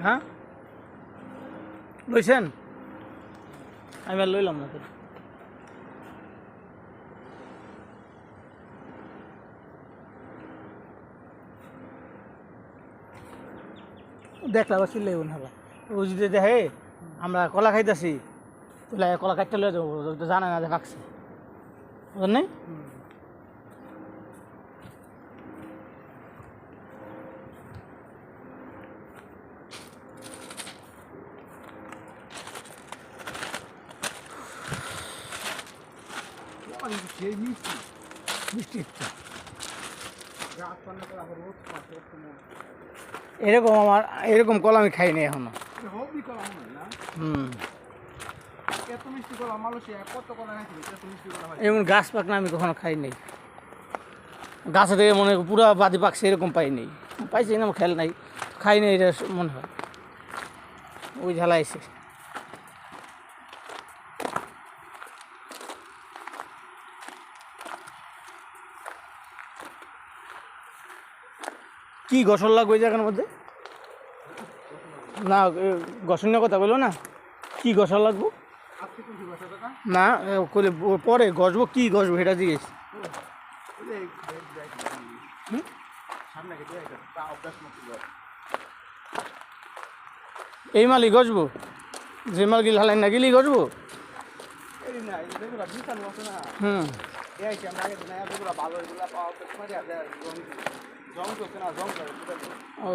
হ্যাঁ লইছেন আমি আর লইলাম না দেখলা বা চিল্লাই না ও যদি দেখে আমরা কলা খাইতেছি তাহলে কলা কাটতে লয়ে যাবো জানে না যে পাকছে বুঝলেন মিষ্টি এরকম আমার এরকম কলা আমি খাইনি এখনো এমন গাছ পাক না আমি কখনো খাই নাই গাছে থেকে মনে পুরা বাদি পাকছে এরকম পাইনি পাইছি না খেল নাই খাই নাই এটা মনে হয় ওই ঝালাইছে কি গসল লাগবে ওই জায়গার মধ্যে না গসনের কথা বললো না কি গসল লাগবো না পরে গসবো কি গসবো এটা জিজ্ঞেস এই মালই গসবো যে মাল গিল হালাই না গিলি গসবো হুম ও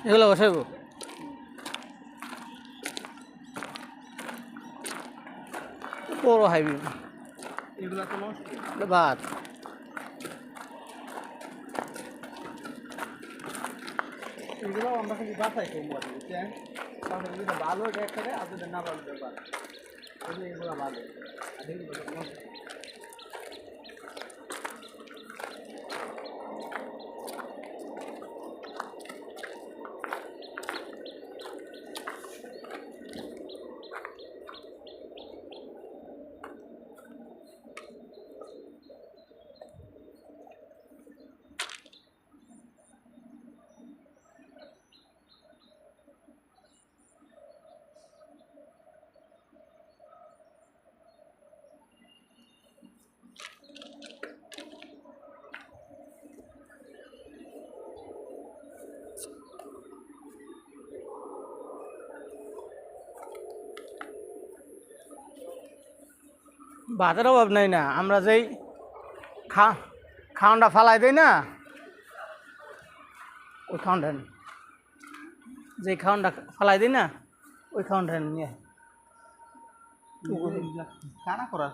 এগুলো বসাইব বড় হাইবি এগুলো তো নষ্ট ভাত এগুলো আমরা কিন্তু বাসাই করবো ভালো একটা আপনাদের না ভালো ব্যাপার এগুলো ভালো ভাতের অভাব নাই না আমরা যেই খাওয়ানটা ফালাই দেই না ওই খাওয়ানটা যেই খাওয়ানটা ফালাই দিই না ওই খাওয়ানটা নিয়ে কারা করা